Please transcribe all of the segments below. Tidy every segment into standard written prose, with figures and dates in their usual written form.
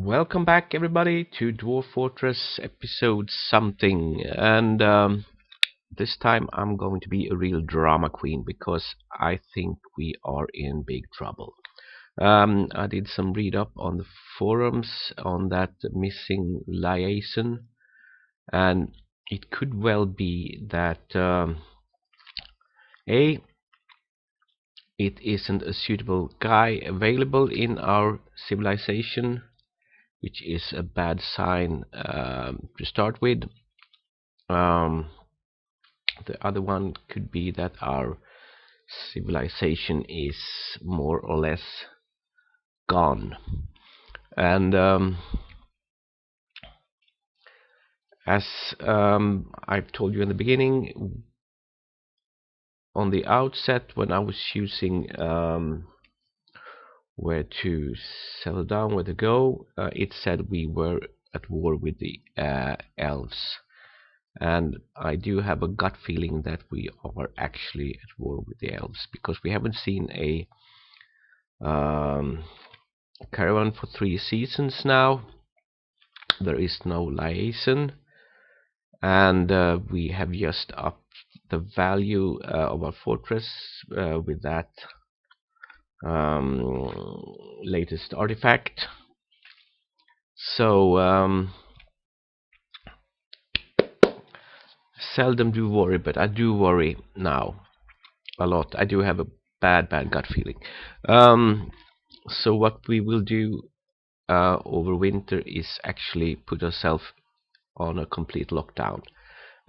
Welcome back, everybody, to Dwarf Fortress episode something. And this time I'm going to be a real drama queen because I think we are in big trouble. I did some read up on the forums on that missing liaison, and it could well be that A, it isn't a suitable guy available in our civilization, which is a bad sign to start with. Um, the other one could be that our civilization is more or less gone. And as I've told you in the beginning, on the outset, when I was choosing where to settle down, where to go, it said we were at war with the elves. And I do have a gut feeling that we are actually at war with the elves, because we haven't seen a caravan for 3 seasons now. There is no liaison, and we have just upped the value of our fortress with that latest artifact. So seldom do worry, but I do worry now a lot. I do have a bad gut feeling. So what we will do over winter is actually put ourselves on a complete lockdown.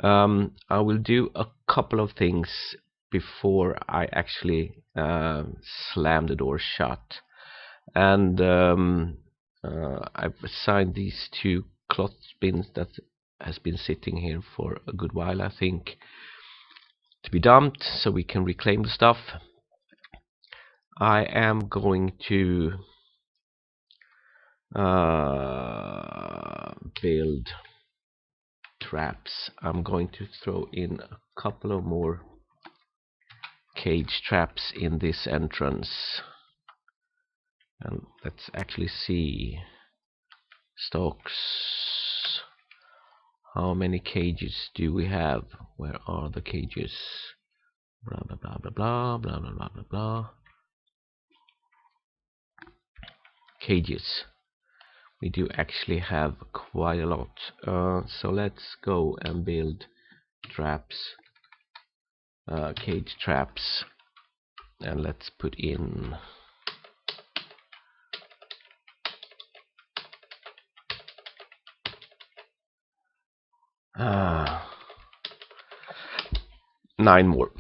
I will do a couple of things before I actually slam the door shut. And I've assigned these 2 cloth bins that has been sitting here for a good while, I think, to be dumped so we can reclaim the stuff. I am going to build traps. I'm going to throw in a couple of more cage traps in this entrance. And let's actually see stocks. How many cages do we have? Where are the cages? Blah blah blah blah blah blah blah blah blah blah. Cages. We do actually have quite a lot. So let's go and build traps, cage traps, and let's put in uh, 9 more.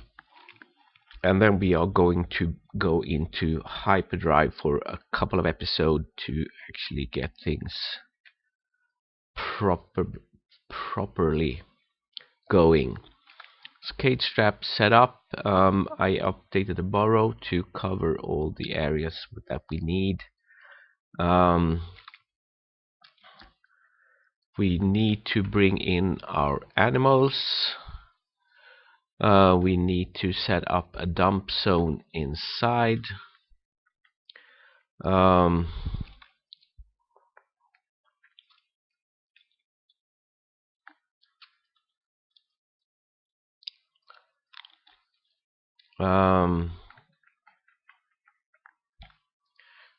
And then we are going to go into hyperdrive for a couple of episodes to actually get things properly going. So cage strap set up. I updated the burrow to cover all the areas that we need. We need to bring in our animals. We need to set up a dump zone inside.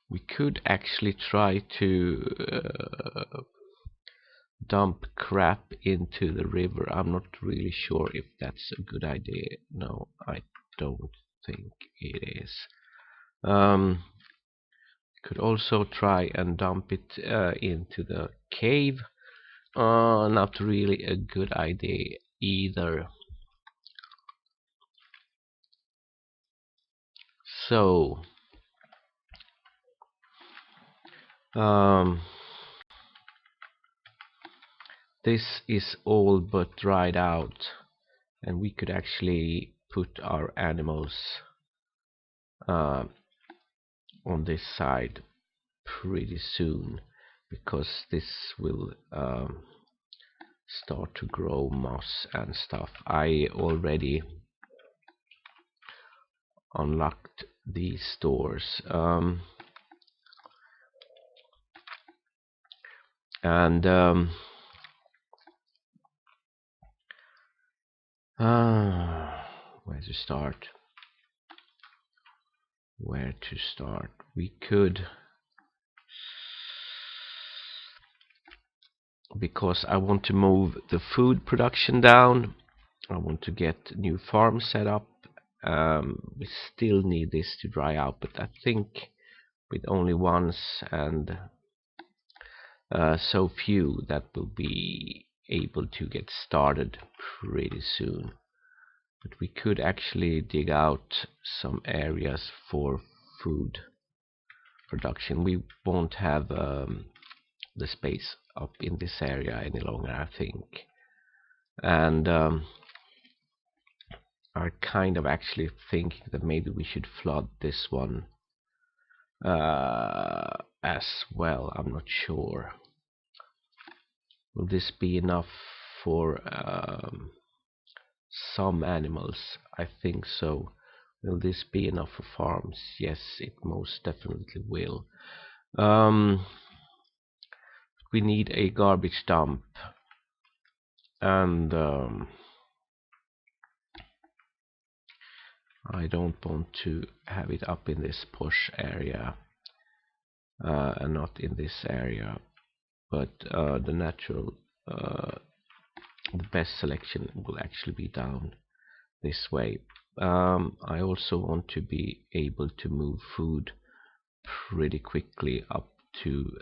We could actually try to dump crap into the river. I'm not really sure if that's a good idea. No, I don't think it is. Could also try and dump it into the cave. Not really a good idea either. So this is all but dried out, and we could actually put our animals on this side pretty soon, because this will start to grow moss and stuff. I already unlocked these doors. And where to start? Where to start? We could, because I want to move the food production down. I want to get new farms set up. We still need this to dry out, but I think with only once and so few, that will be able to get started pretty soon. But we could actually dig out some areas for food production. We won't have the space up in this area any longer, I think. And I kind of actually thinking that maybe we should flood this one as well. I'm not sure. Will this be enough for some animals? I think so. Will this be enough for farms? Yes, it most definitely will. We need a garbage dump, and I don't want to have it up in this posh area and not in this area, but the natural the best selection will actually be down this way. I also want to be able to move food pretty quickly up to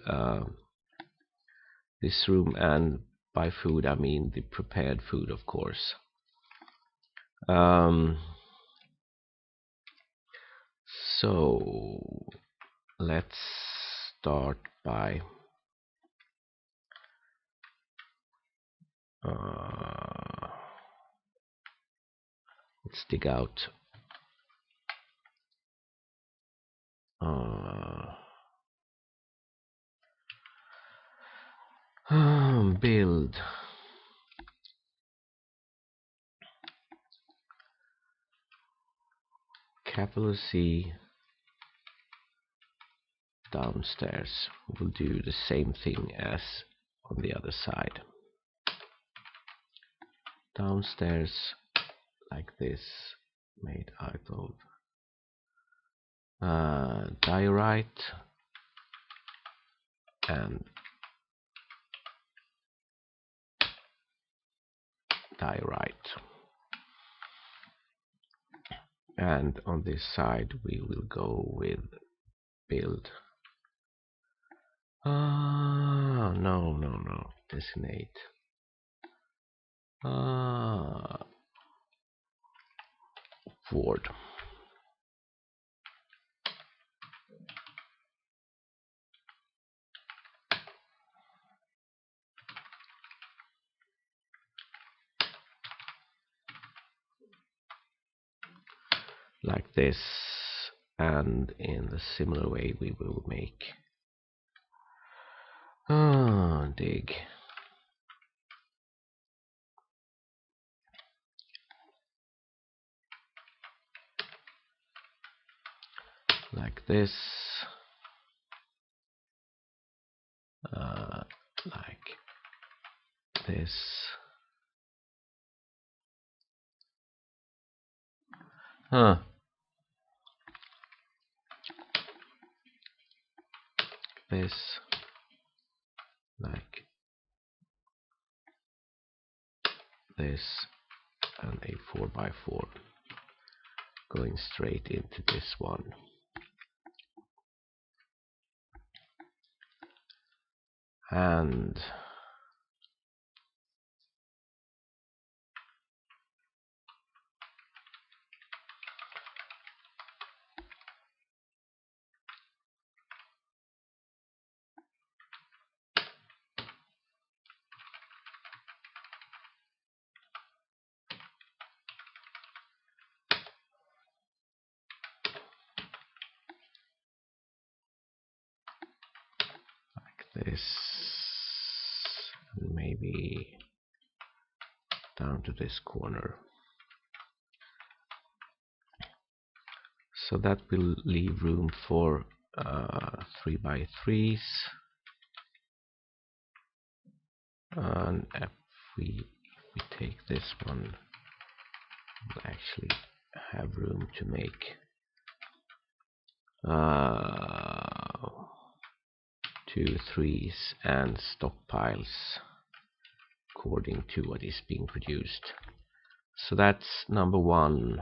this room, and by food I mean the prepared food, of course. So let's start by let's dig out build capital C downstairs. We'll do the same thing as on the other side. Downstairs like this, made out of diorite and diorite. And on this side we will go with build. No. Designate. Ward. Like this, and in the similar way we will make dig. Like this, like this, this, like this, and a 4x4 going straight into this one. And this, maybe down to this corner. So that will leave room for 3x3s. And if we take this one, we'll actually have room to make 2 3s and stockpiles according to what is being produced. So that's number 1.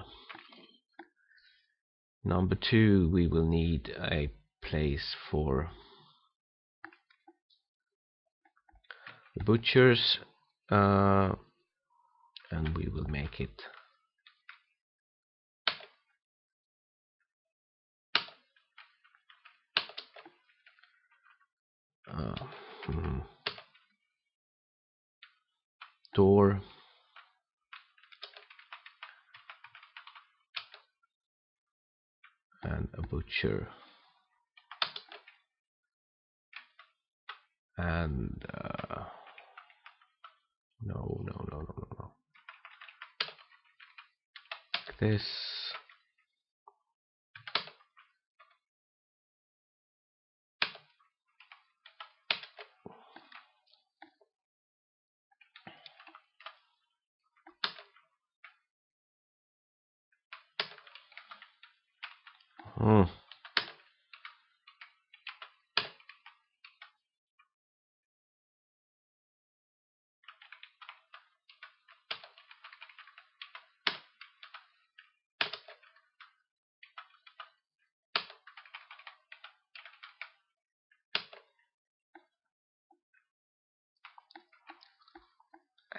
Number 2, we will need a place for the butchers, and we will make it door and a butcher, and no, like this.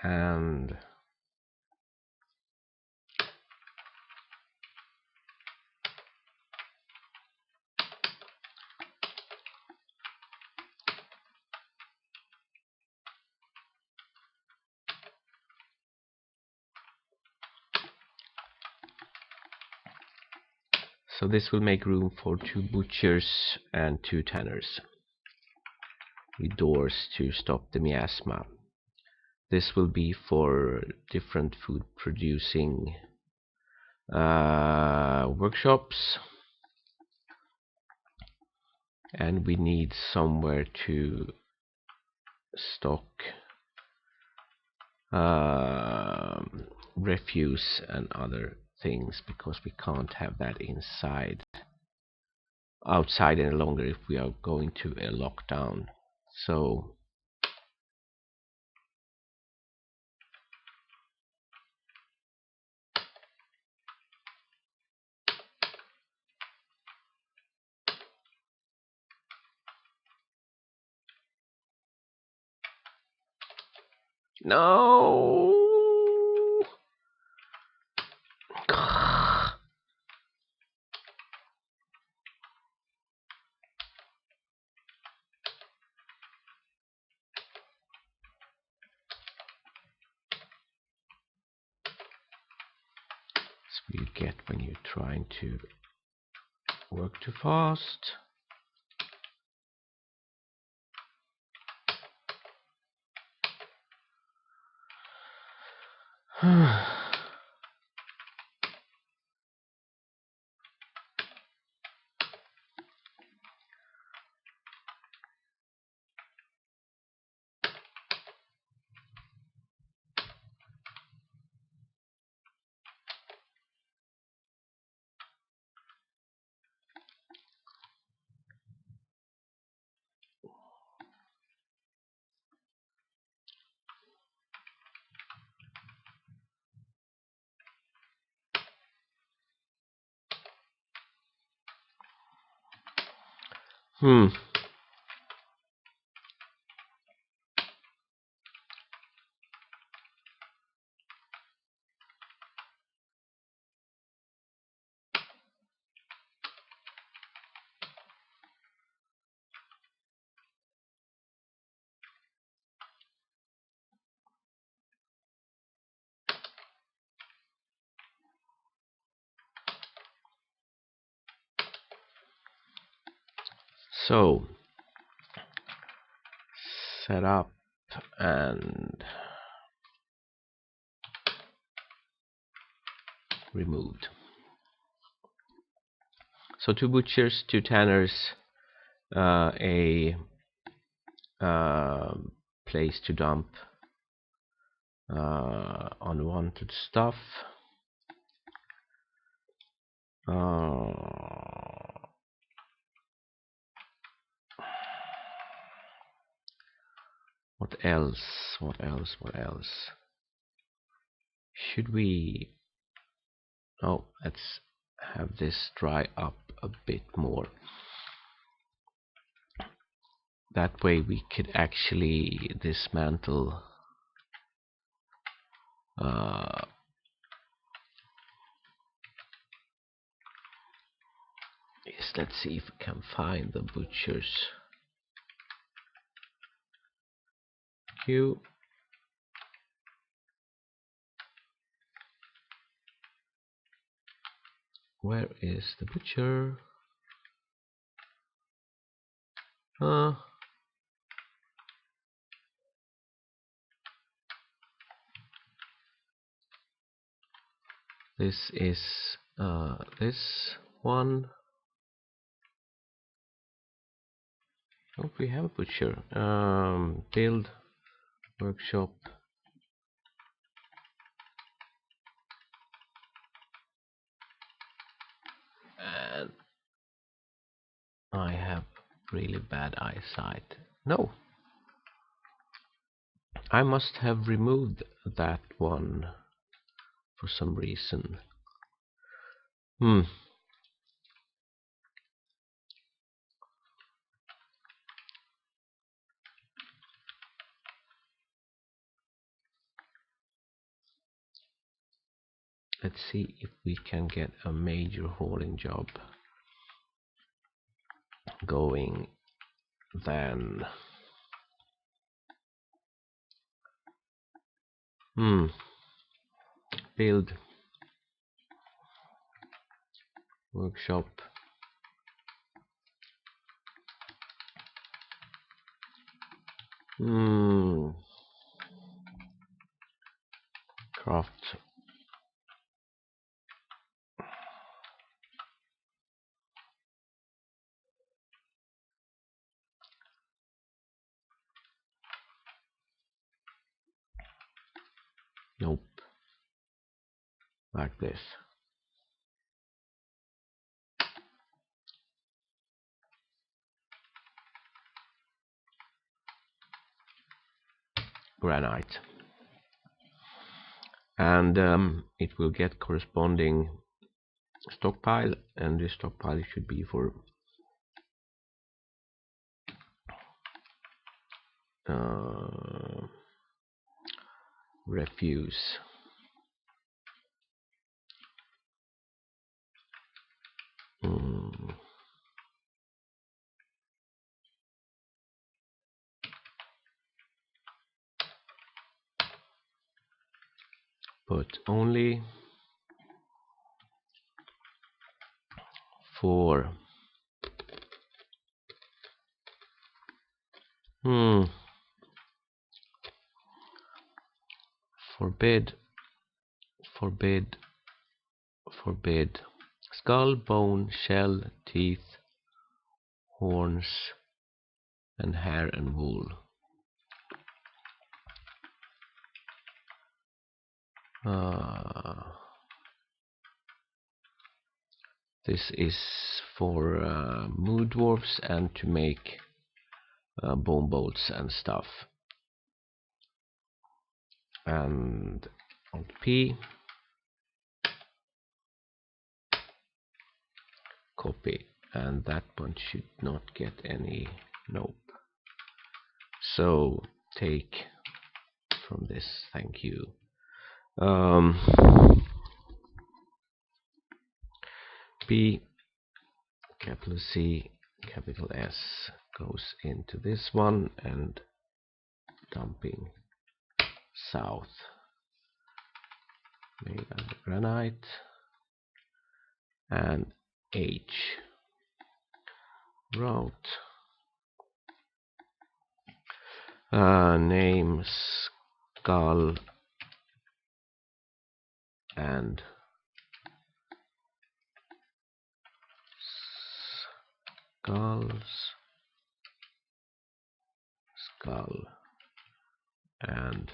And so this will make room for 2 butchers and 2 tanners with doors to stop the miasma. This will be for different food producing workshops, and we need somewhere to stock refuse and other things, because we can't have that outside any longer if we are going to a lockdown. So no. That's what you get when you're trying to work too fast. So set up and removed. So 2 butchers, 2 tanners, a place to dump unwanted stuff. What else? What else? What else? Should we... Oh, let's have this dry up a bit more. That way we could actually dismantle yes, let's see if we can find the butcher's queue. Where is the butcher? This is this one. Oh, we have a butcher. Build workshop. And I have really bad eyesight. No, I must have removed that one for some reason. Let's see if we can get a major hauling job going then. Build workshop. Craft. Nope. Like this. Granite. And it will get corresponding stockpile, and this stockpile should be for refuse. But only for forbid skull, bone, shell, teeth, horns, and hair and wool. This is for mood dwarfs and to make bone bolts and stuff. And Alt P, copy, and that one should not get any. Nope. So take from this, thank you. P, capital C, capital S goes into this one, and dumping south. Made out of granite. And H, route, name skull and skull and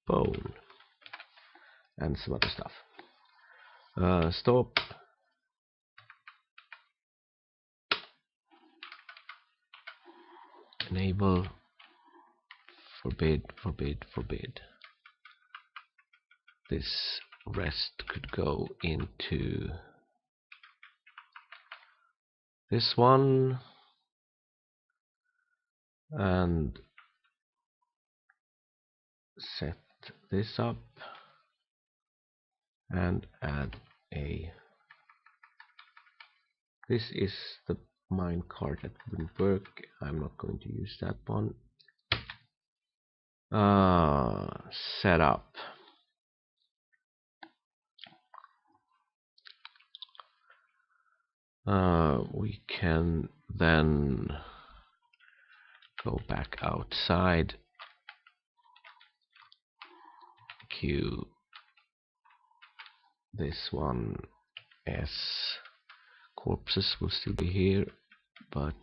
bone and some other stuff. Stop. Enable. Forbid, forbid, forbid. This rest could go into this one and set this up and add a. This is the minecart that wouldn't work. I'm not going to use that one. Set up. We can then go back outside. Q this one as corpses will still be here, but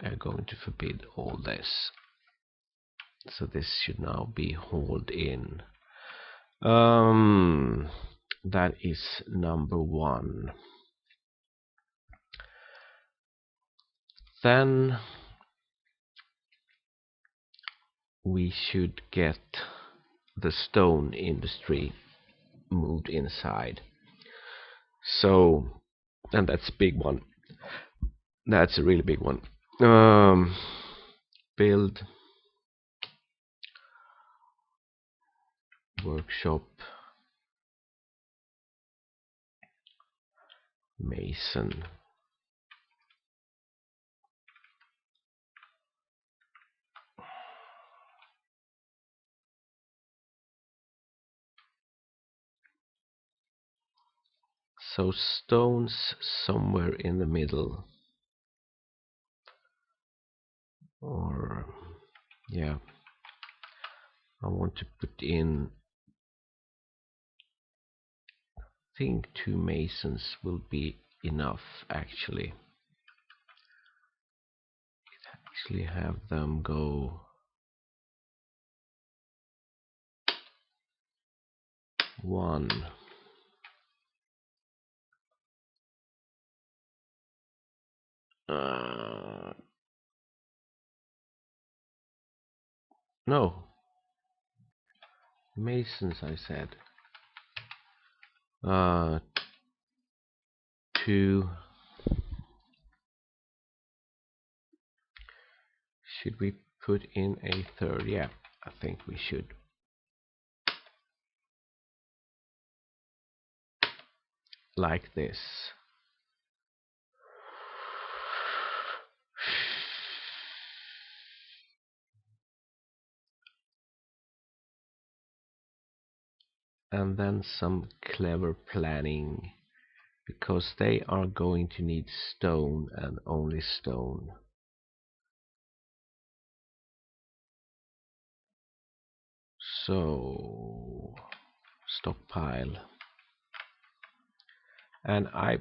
we're going to forbid all this. So this should now be hauled in. That is number one. Then we should get the stone industry moved inside. So, and that's a big one. That's a really big one. Build workshop mason. So stones somewhere in the middle, or yeah, I want to put in, I think 2 masons will be enough actually. Actually have them go 1. No, masons I said. 2. Should we put in a 3rd? Yeah, I think we should. Like this. And then some clever planning, because they are going to need stone and only stone. So stockpile, and I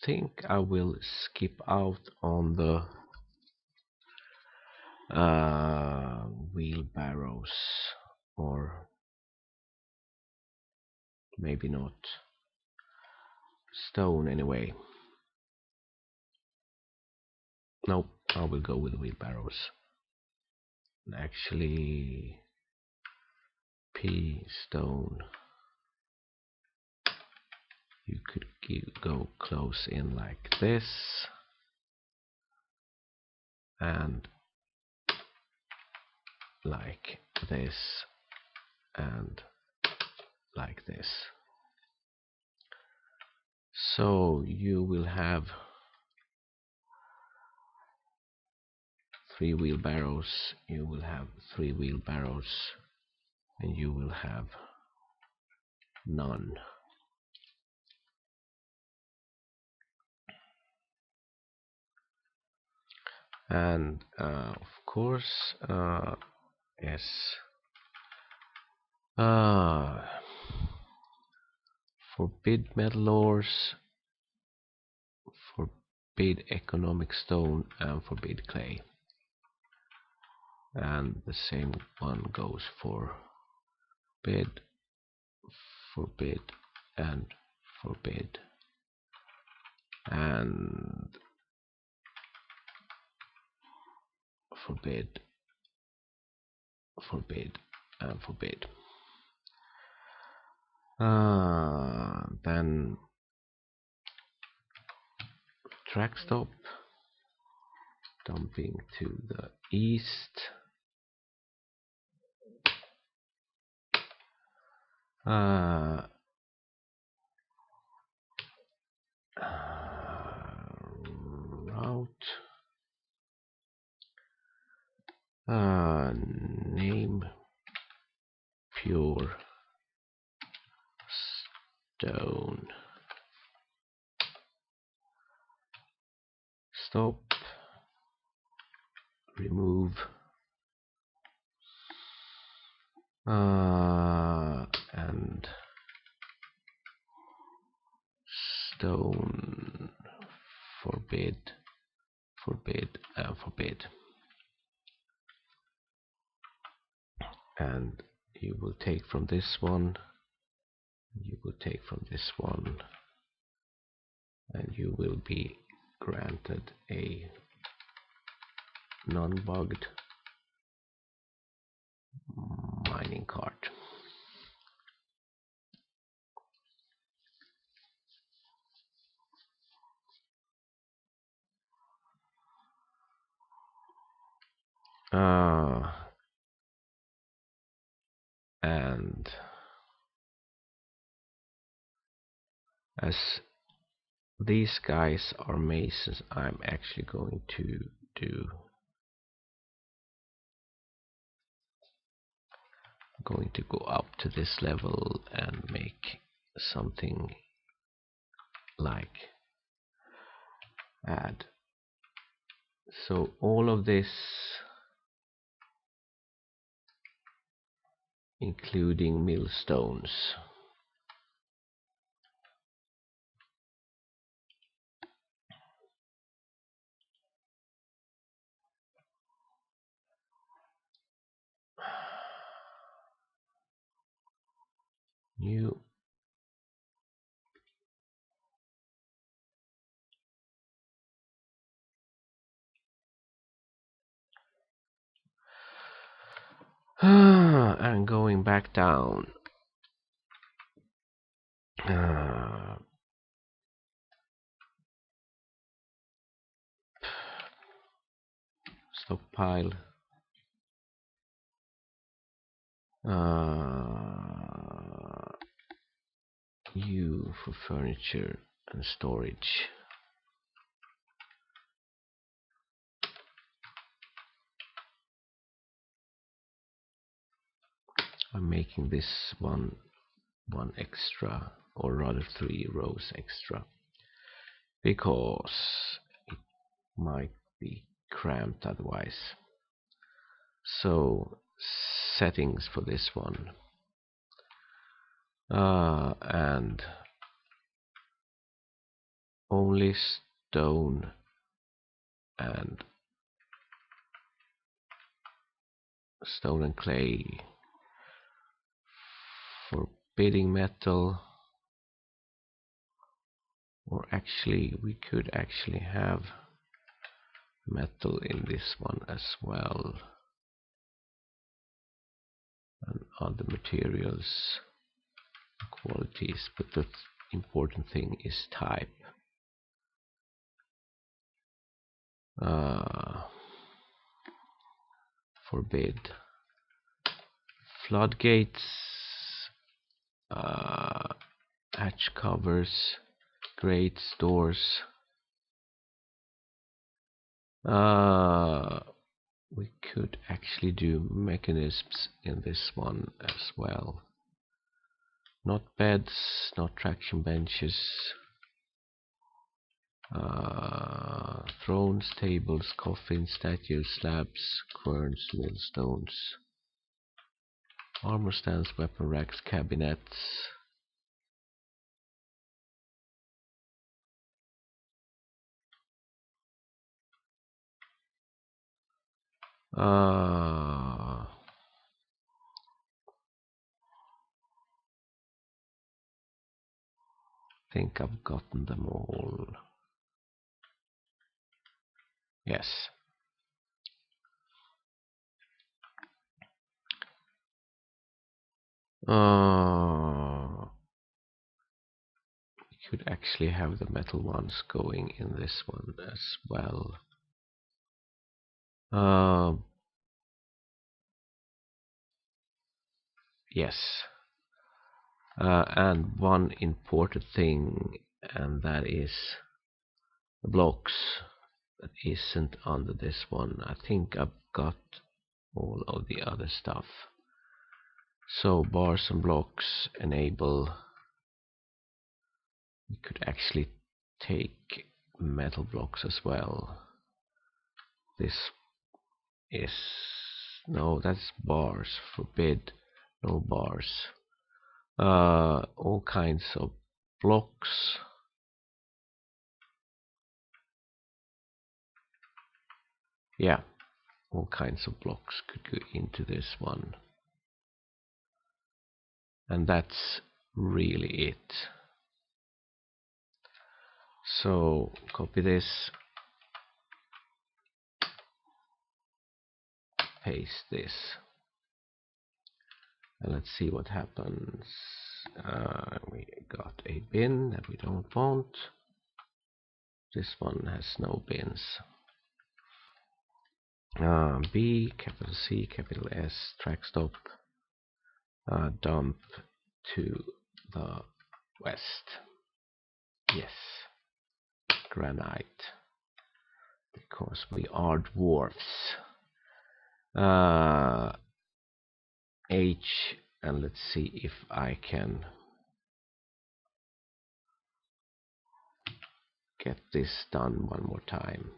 think I will skip out on the wheelbarrows, or maybe not. Stone anyway. Nope, I will go with wheelbarrows. And actually, P stone. You could go close in like this, and like this, and like this. So you will have 3 wheelbarrows, you will have 3 wheelbarrows, and you will have none. And of course, yes, forbid metal ores, forbid economic stone, and forbid clay. and the same one goes for bid, forbid, and forbid, and forbid, forbid, and forbid. Then track stop, dumping to the east. Route, name pure stone, stop, remove, and stone, forbid, forbid, and forbid. And you will take from this one, you will take from this one, and you will be granted a non-bugged mining cart. And as these guys are masons, I'm actually going to go up to this level and make something like add. So all of this, including millstones, new and going back down. Stockpile, U for furniture and storage. I'm making this one extra, or rather 3 rows extra, because it might be cramped otherwise. So settings for this one, and only stone and clay, forbidding metal, or actually we could actually have metal in this one as well, and other materials qualities, but the important thing is type. Forbid floodgates, hatch covers, grates, doors. We could actually do mechanisms in this one as well. Not beds, not traction benches, thrones, tables, coffins, statues, slabs, querns, millstones, armor stands, weapon racks, cabinets. I think I've gotten them all. Yes. Could actually have the metal ones going in this one as well. Yes. And one important thing, and that is the blocks that isn't under this one. I think I've got all of the other stuff. So bars and blocks enable. We could actually take metal blocks as well. This is no, that's bars. Forbid, no bars. All kinds of blocks. Yeah, all kinds of blocks could go into this one, and that's really it. So copy this, paste this, and let's see what happens. We got a bin that we don't want. This one has no bins. B, capital C, capital S, track stop, dump to the west. Yes, granite, because we are dwarfs. H, and let's see if I can get this done one more time.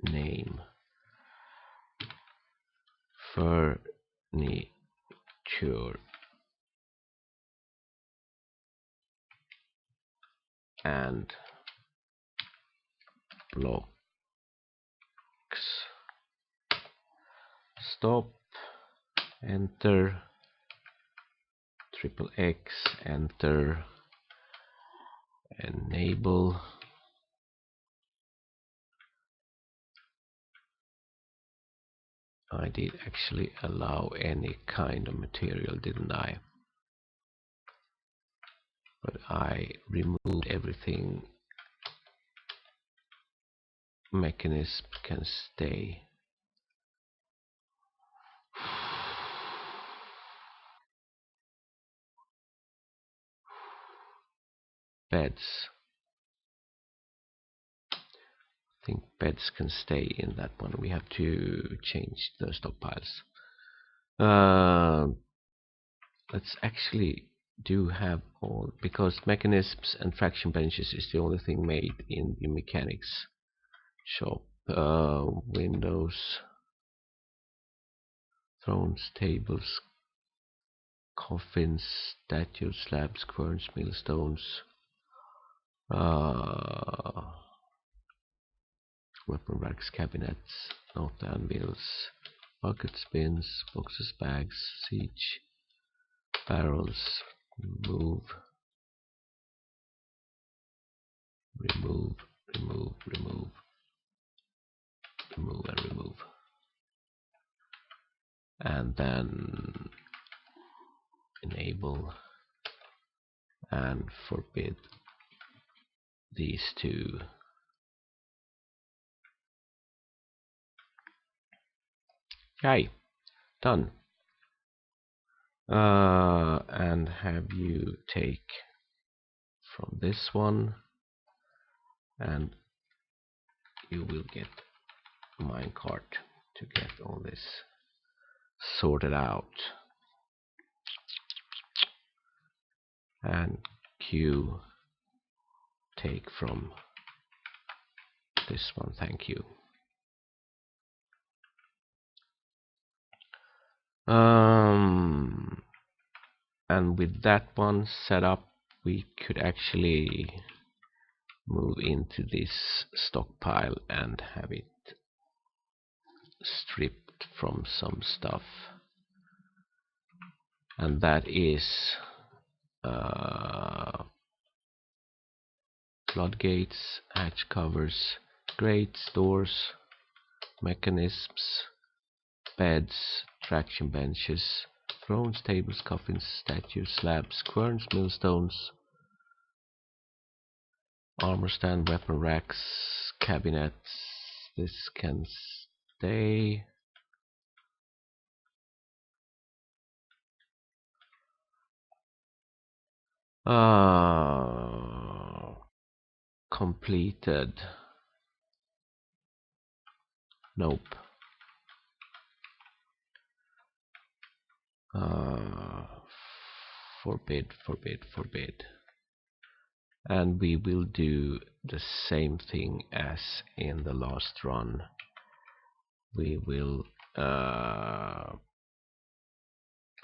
Name furniture and blocks. Stop, enter, triple X, enter, enable. I did actually allow any kind of material, didn't I? But I removed everything. Mechanism can stay. Beds. I think beds can stay in that one. We have to change the stockpiles. Let's actually do have all, because mechanisms and fraction benches is the only thing made in the mechanics shop. Windows, thrones, tables, coffins, statues, slabs, querns, millstones, weapon racks, cabinets, not anvils, buckets, bins, boxes, bags, siege, barrels, remove, remove, remove, remove, remove, and remove. And then enable and forbid these two. Okay, done. And have you take from this one, and you will get a minecart to get all this sorted out. And Q take from this one, thank you. And with that one set up, we could actually move into this stockpile and have it stripped from some stuff, and that is floodgates, hatch covers, grates, doors, mechanisms, beds, traction benches, thrones, tables, coffins, statues, slabs, querns, millstones, armor stand, weapon racks, cabinets. This can stay. Completed. Nope. Forbid, forbid, forbid. And we will do the same thing as in the last run. We will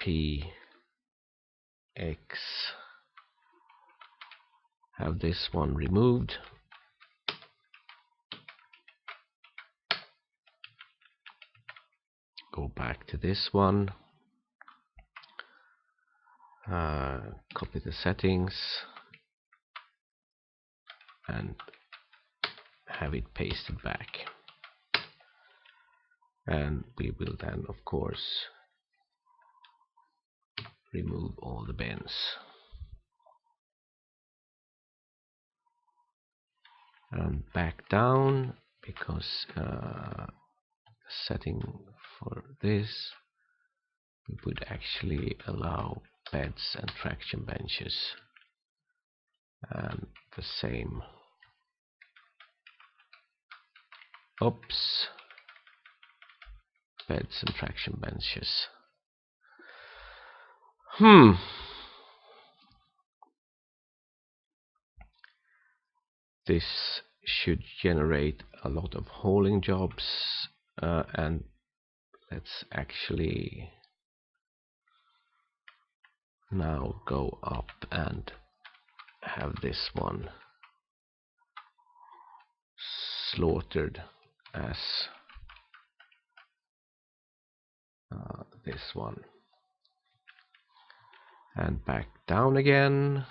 P X have this one removed. Go back to this one. Copy the settings and have it pasted back. And we will then, of course, remove all the bins. And back down, because setting for this, we would actually allow beds and traction benches, and the same. Oops. Beds and traction benches. This should generate a lot of hauling jobs, and let's actually now go up and have this one slaughtered as this one, and back down again,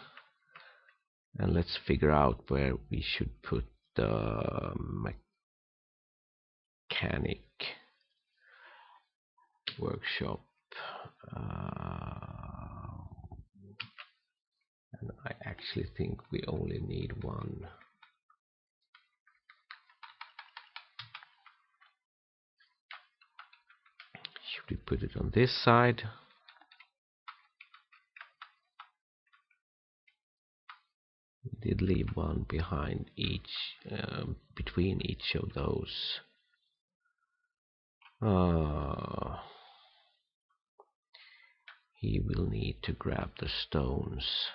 and let's figure out where we should put the mechanic workshop. And I actually think we only need one. Should we put it on this side? We did leave one behind each, between each of those. He will need to grab the stones.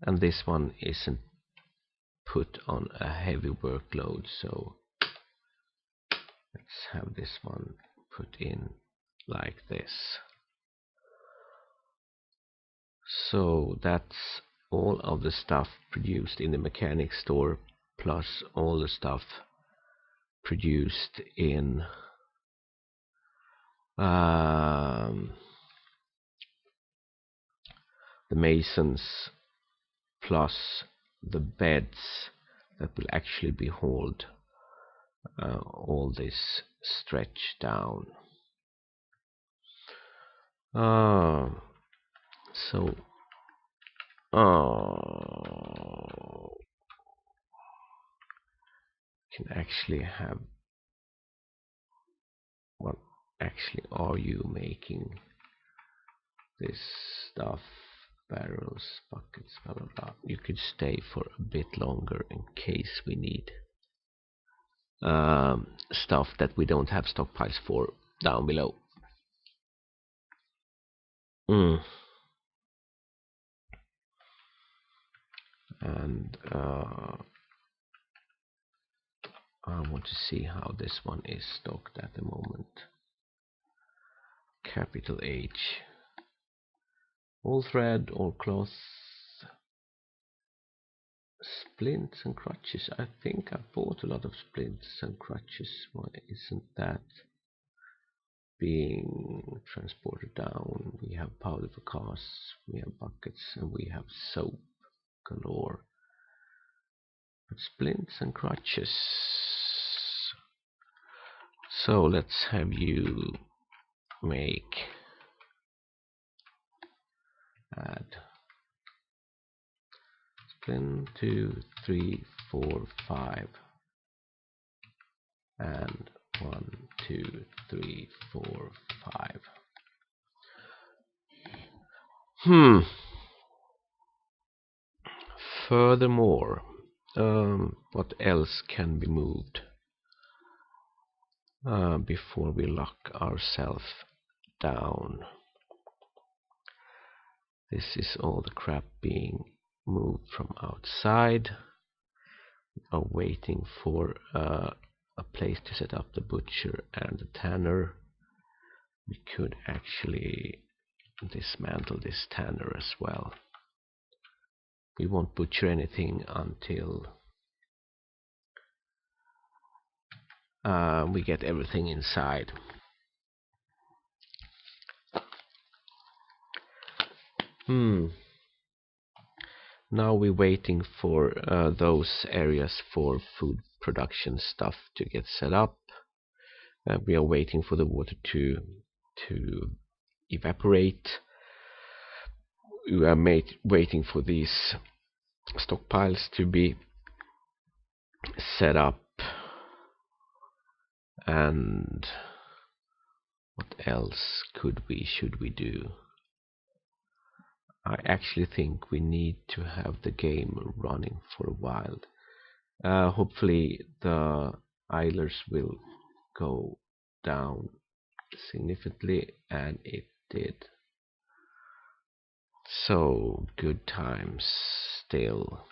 And this one isn't put on a heavy workload, so let's have this one put in like this. So that's all of the stuff produced in the mechanic store, plus all the stuff produced in the masons, plus the beds that will actually be hauled all this stretch down. So can actually have, what actually are you making this stuff? Barrels, buckets, blah blah blah. You could stay for a bit longer in case we need stuff that we don't have stockpiles for down below. And I want to see how this one is stocked at the moment. Capital H. All thread, all cloth, splints and crutches. I think I bought a lot of splints and crutches. Why isn't that being transported down? We have powder for cars, we have buckets, and we have soap galore. But splints and crutches. So let's have you make add splint 2, 3, 4, 5, and 1, 2, 3, 4, 5. Furthermore, what else can be moved before we lock ourselves down? This is all the crap being moved from outside. We are waiting for a place to set up the butcher and the tanner. We could actually dismantle this tanner as well. We won't butcher anything until we get everything inside. Now we're waiting for those areas for food production stuff to get set up. We are waiting for the water to evaporate. We are waiting for these stockpiles to be set up. And what else should we do? I actually think we need to have the game running for a while. Hopefully the idlers will go down significantly, and it did. So good times still.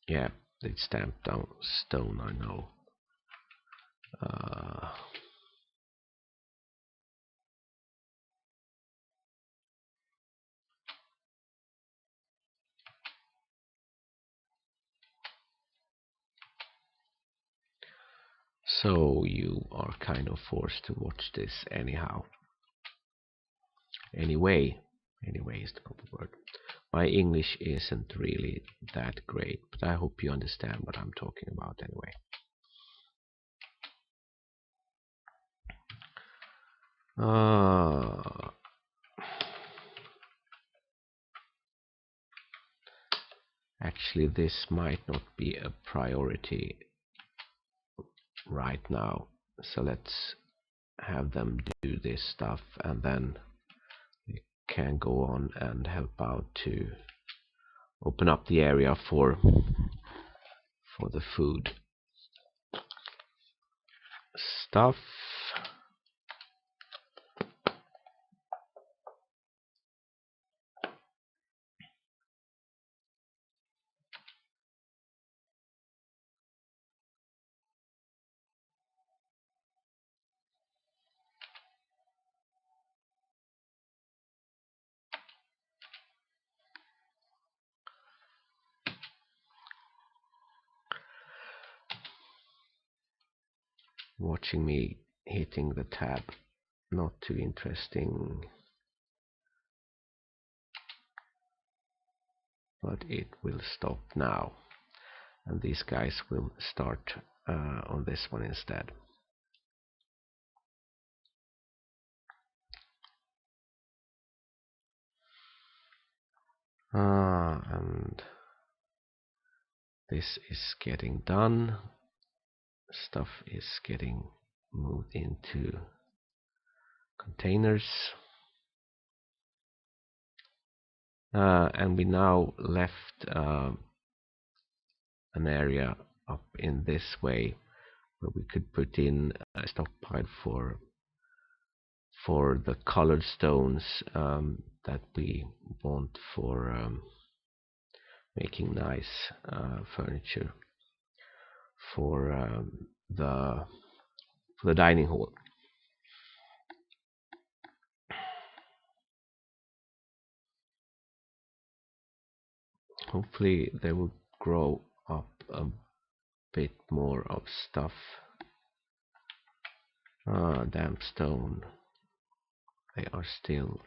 Yeah, they stamped down stone, I know. So you are kind of forced to watch this anyhow. Anyway is the proper word. My English isn't really that great, but I hope you understand what I'm talking about anyway. Actually, this might not be a priority right now, so let's have them do this stuff, and then we can go on and help out to open up the area for the food stuff. Watching me hitting the tab, not too interesting, but it will stop now, and these guys will start on this one instead. And this is getting done. Stuff is getting moved into containers, and we now left an area up in this way where we could put in a stockpile for the colored stones that we want for making nice furniture for the dining hall. Hopefully they will grow up a bit more of stuff. Damp stone. They are still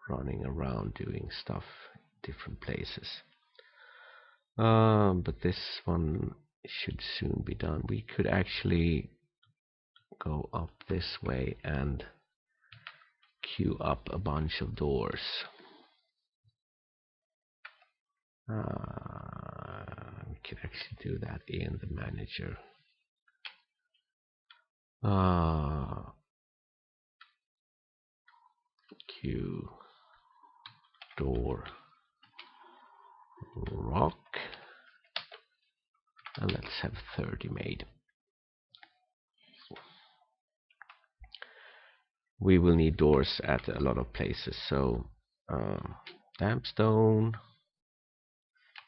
running around doing stuff in different places. But this one should soon be done. We could actually go up this way and queue up a bunch of doors. We can actually do that in the manager. Queue door rock, and let's have 30 made. We will need doors at a lot of places, so damp stone,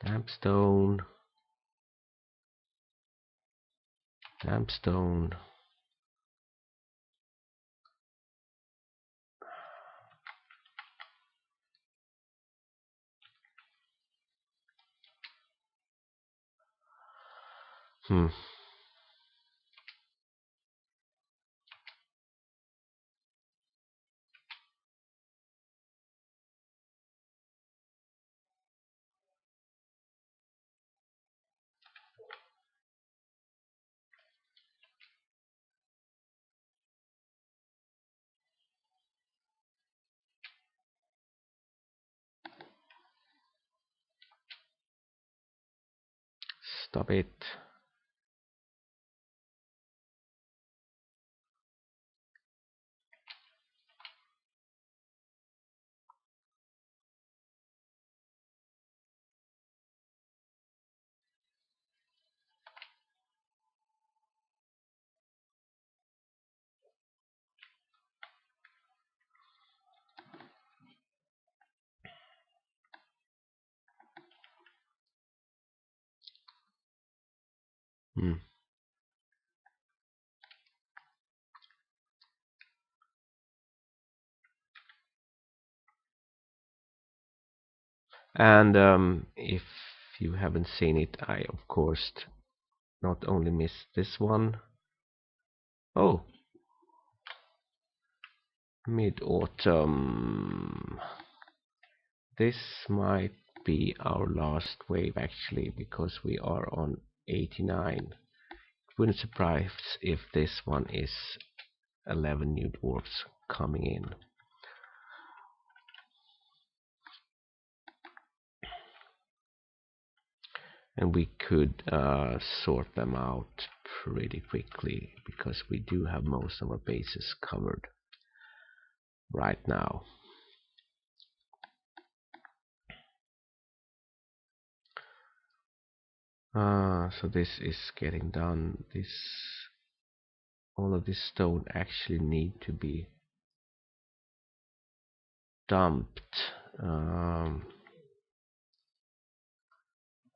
damp stone, damp stone. Stop it. And if you haven't seen it, I of course not only missed this one. Oh, mid-autumn. This might be our last wave actually, because we are on 89. It wouldn't surprise if this one is 11 new dwarfs coming in. And we could sort them out pretty quickly, because we do have most of our bases covered right now. So this is getting done. All of this stone actually need to be dumped.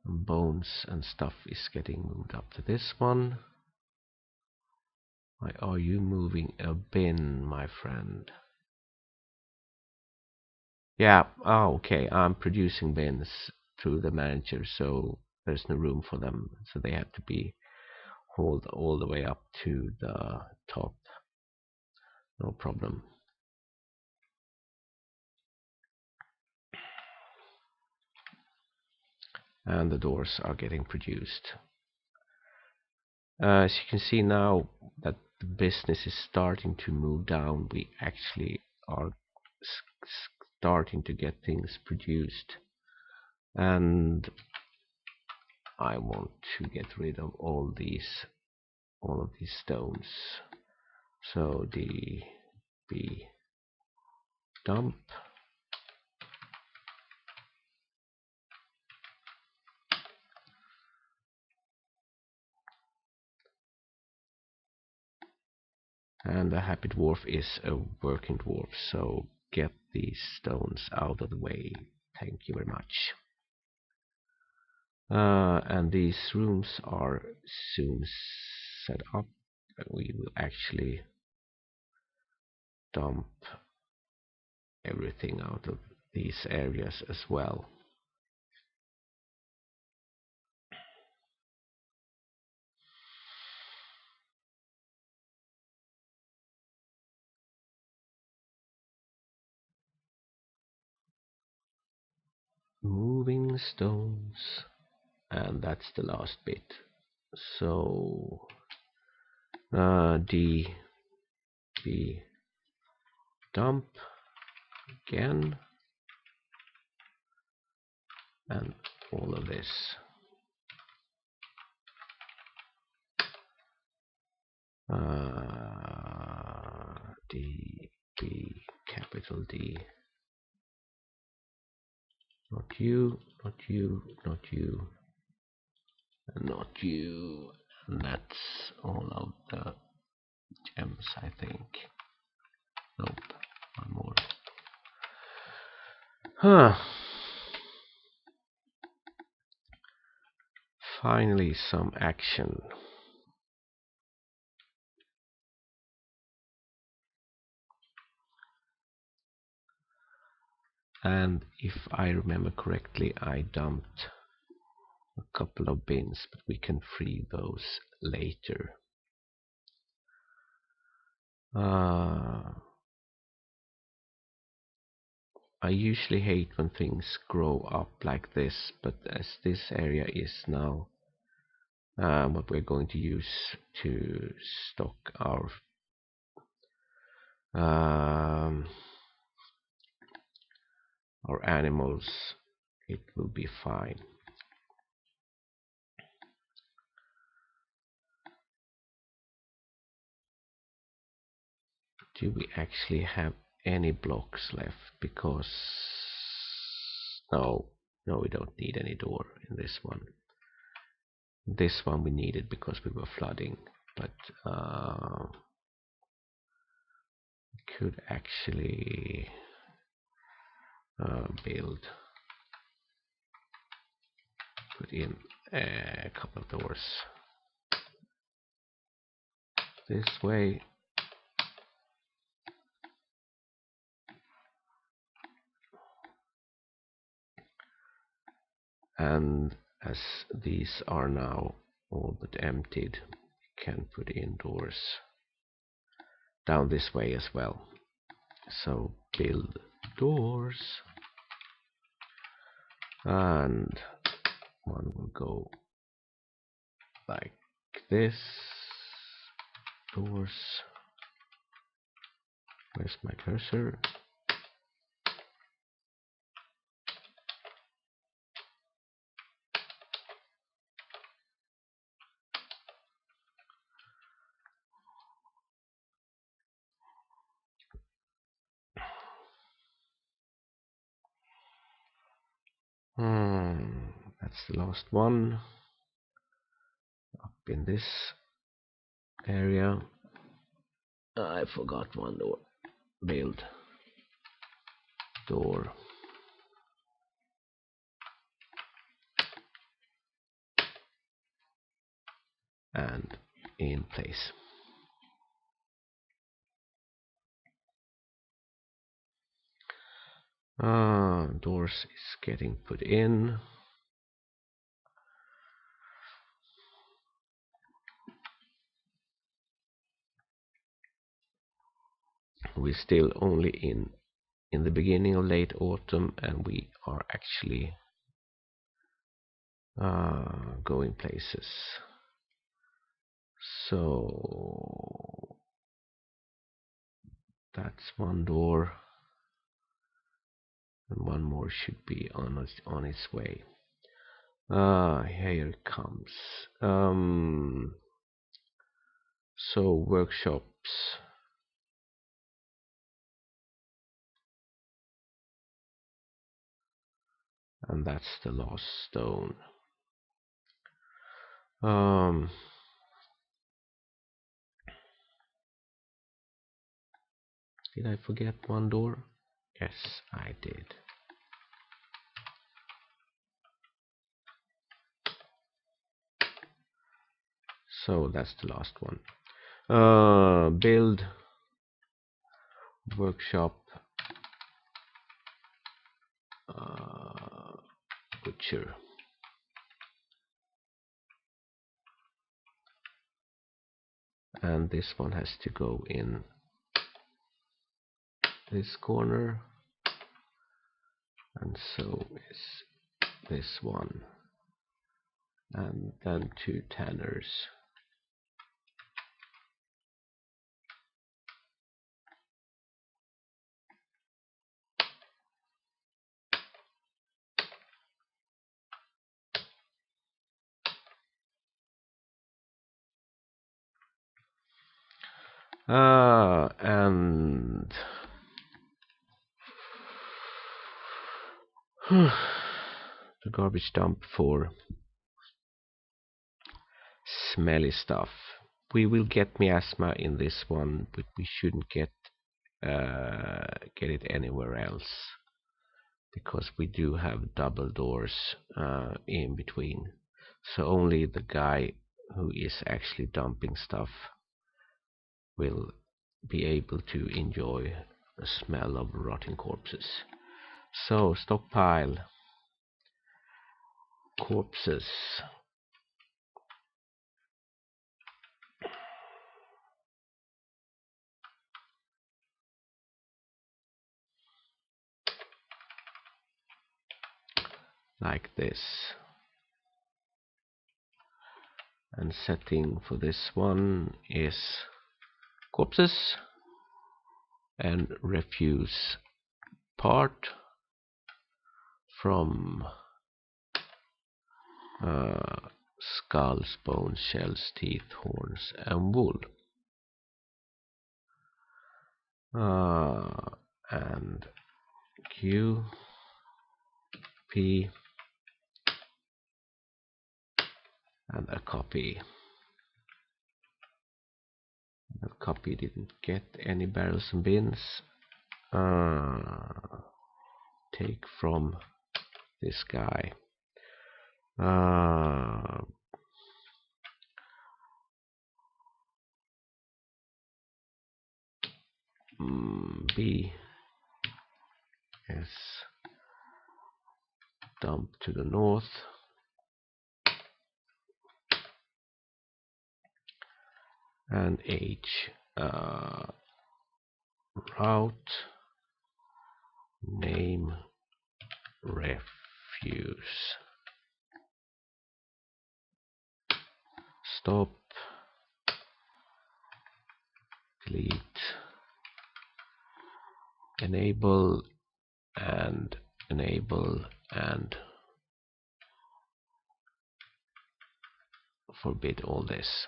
Bones and stuff is getting moved up to this one. Why are you moving a bin, my friend? Yeah, oh, okay, I'm producing bins through the manager, so there's no room for them, so they have to be hauled all the way up to the top. No problem. And the doors are getting produced. As you can see now that the business is starting to move down, we actually are starting to get things produced. And I want to get rid of all of these stones. So the dump. And the happy dwarf is a working dwarf, so get these stones out of the way. Thank you very much. And these rooms are soon set up. We will actually dump everything out of these areas as well. moving stones, and that's the last bit. So D, B, dump again, and all of this. D, B, capital D. Not you, not you, not you, and not you. And that's all of the gems, I think. Nope, one more. Huh. Finally, some action. And if I remember correctly, I dumped a couple of bins, but we can free those later. I usually hate when things grow up like this, but as this area is now what we're going to use to stock our animals, it will be fine. Do we actually have any blocks left? Because no, we don't need any door in this one. This one we needed because we were flooding, but could actually put in a couple of doors this way. And as these are now all but emptied, we can put in doors down this way as well. So build doors, and one will go like this. Doors. Where's my cursor? That's the last one. Up in this area. I forgot one door. Build door. And in place. Doors is getting put in. We're still only in the beginning of late autumn, and we are actually going places. So that's one door, and one more should be on its way. Here it comes. So workshops. And that's the last stone. Did I forget one door? Yes, I did. So that's the last one. Build workshop butcher. And this one has to go in this corner, and so is this one, and then 2 tanners. And the garbage dump for smelly stuff. We will get miasma in this one, but we shouldn't get it anywhere else, because we do have double doors in between. So only the guy who is actually dumping stuff will be able to enjoy the smell of rotting corpses. So stockpile corpses. Like this. And setting for this one is corpses and refuse part from skulls, bones, shells, teeth, horns, and wool. And Q, P, and a copy. That copy didn't get any barrels and bins. Take from this guy. B is dump to the north. And H, route, name, refuse. Stop, delete, enable, and forbid all this.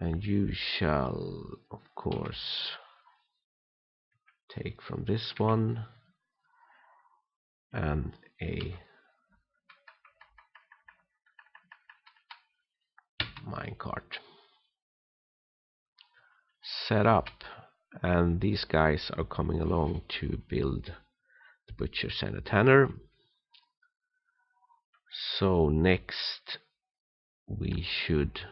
And you shall, of course, take from this one and a minecart. Set up, and these guys are coming along to build the butcher and a tanner. So next we should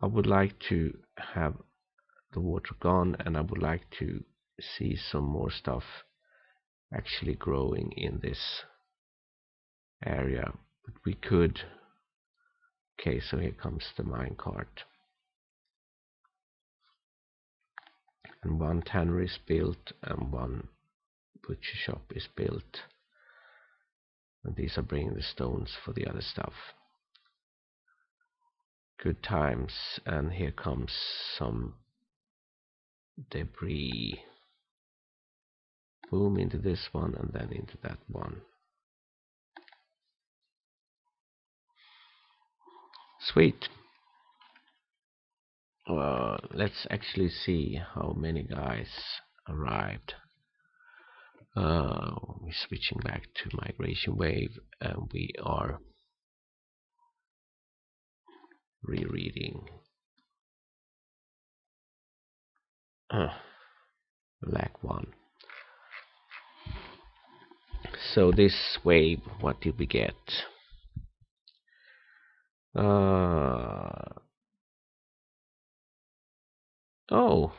I would like to have the water gone, and I would like to see some more stuff actually growing in this area. But we could. Okay, so here comes the minecart, and one tannery is built and one butcher shop is built, and these are bringing the stones for the other stuff. Good times. And here comes some debris. Boom, into this one and then into that one. Sweet. Let's actually see how many guys arrived. We're switching back to migration wave, and we are rereading. Black one. So this wave, what did we get? Oh,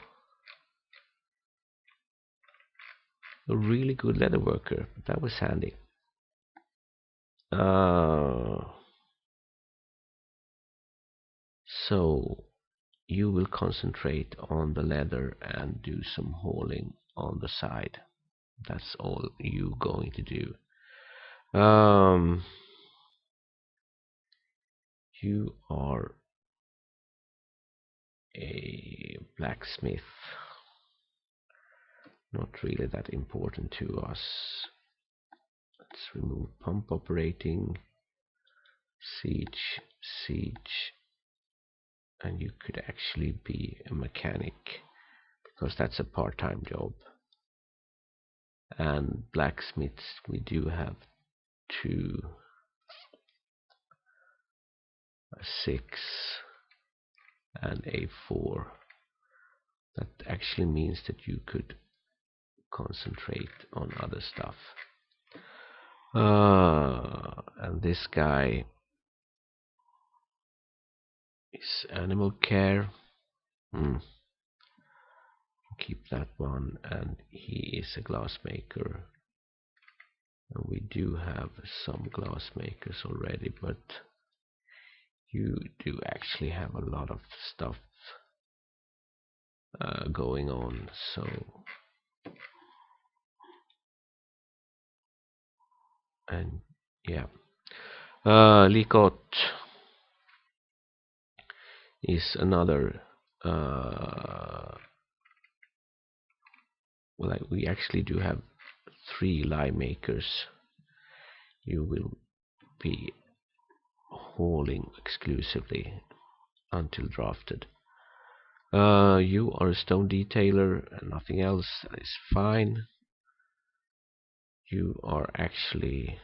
a really good leather worker. That was handy. So you will concentrate on the leather and do some hauling on the side. That's all you going to do. You are a blacksmith. Not really that important to us. Let's remove pump operating, siege, and you could actually be a mechanic because that's a part-time job. And blacksmiths, we do have 2, a 6, and a 4. That actually means that you could concentrate on other stuff. And this guy is animal care. Keep that one, and he is a glass maker. And we do have some glass makers already, but you do actually have a lot of stuff going on, so and yeah. Likot is another well, we actually do have 3 lye makers. You will be hauling exclusively until drafted. You are a stone detailer and nothing else. That is fine. You are actually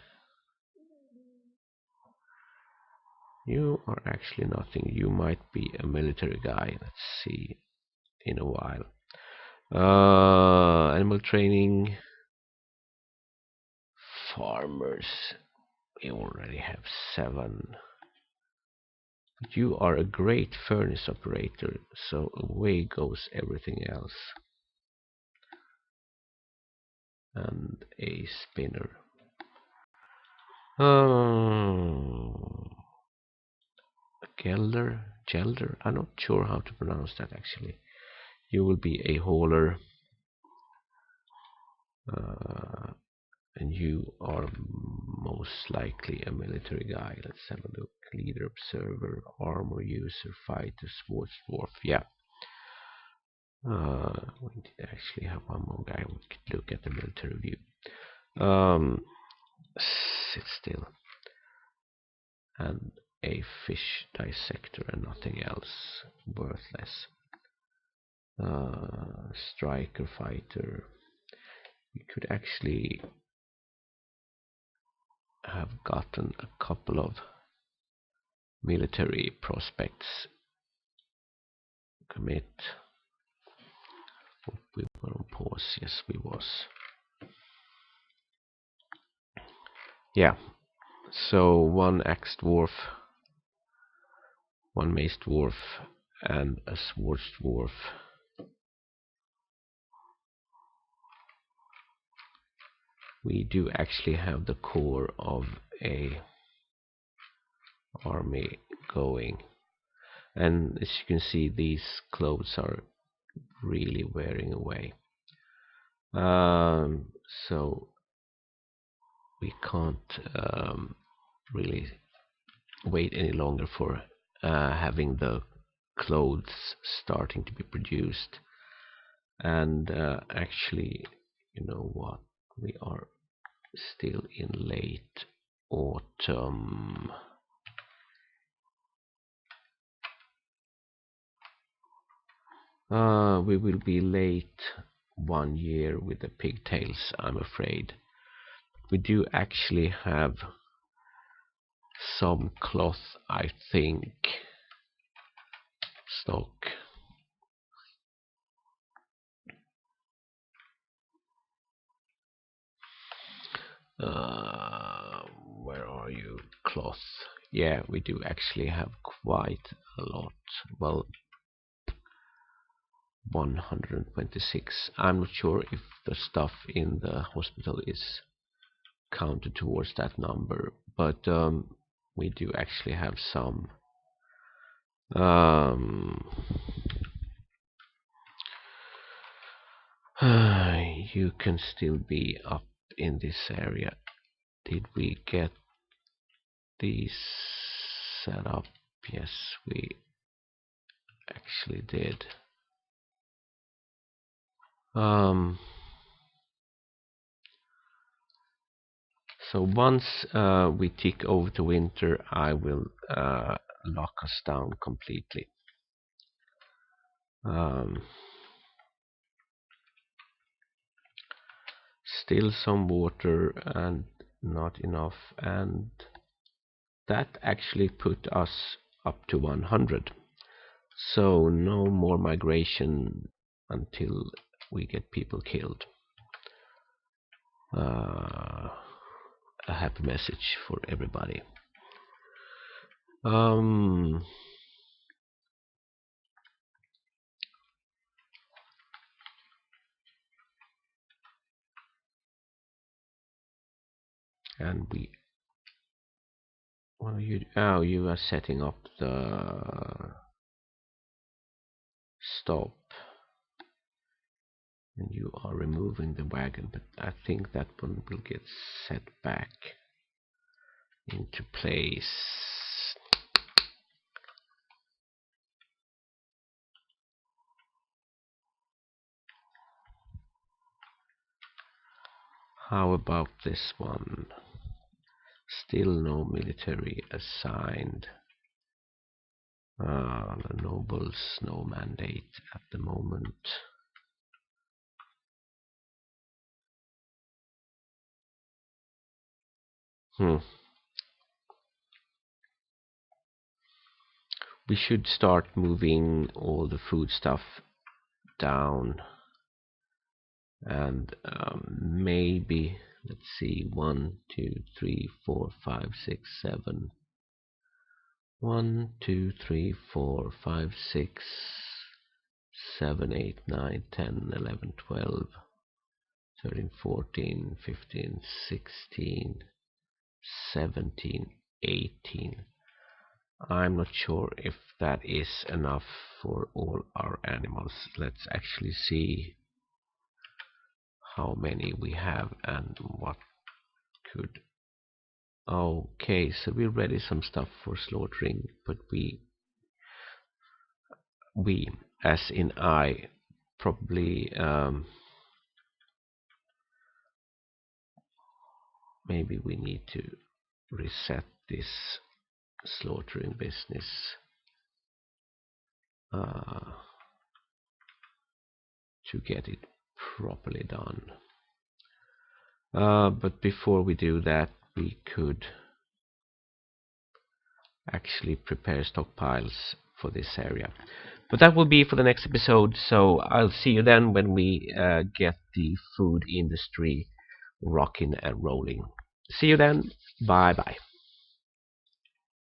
nothing. You might be a military guy. Let's see in a while. Animal training, farmers. We already have 7. But you are a great furnace operator, so away goes everything else. And a spinner. Gelder. I'm not sure how to pronounce that actually. You will be a hauler, and you are most likely a military guy. Let's have a look. Leader, observer, armor user, fighter, sports dwarf. Yeah. We did actually have one more guy. We could look at the military view. Sit still. And a fish dissector and nothing else. Worthless. Striker, fighter. We could actually have gotten a couple of military prospects. Commit. Oh, we were on pause. Yes, we was. Yeah. So 1 axe dwarf, 1 mace dwarf, and a swords dwarf. We do actually have the core of a army going, and as you can see, these clothes are really wearing away. So we can't really wait any longer for having the clothes starting to be produced. And actually, you know what, we are still in late autumn. We will be late 1 year with the pigtails, I'm afraid. We do actually have some cloth, I think, stock. Where are you? Cloth. Yeah, we do actually have quite a lot. Well, 126. I'm not sure if the stuff in the hospital is counted towards that number, but we do actually have some Um, you can still be up in this area. Did we get these set up? Yes, we actually did. So once we tick over to winter, I will lock us down completely. Still some water and not enough, and that actually put us up to 100. So no more migration until we get people killed. A happy message for everybody. And we, well, you are setting up the stop, and you are removing the wagon, but I think that one will get set back into place. How about this one? Still no military assigned. The nobles, no mandate at the moment. We should start moving all the food stuff down, and maybe, let's see, 1 2 3 4 5 6 7 1 2 3 4 5 6 7 8 9 10 11 12 13 14 15 16 17 18. I'm not sure if that is enough for all our animals. Let's actually see how many we have and what could. Okay, so we ready some stuff for slaughtering, but we as in I probably maybe we need to reset this slaughtering business to get it properly done. But before we do that, we could actually prepare stockpiles for this area. But that will be for the next episode, so I'll see you then when we get the food industry rocking and rolling. See you then. Bye bye.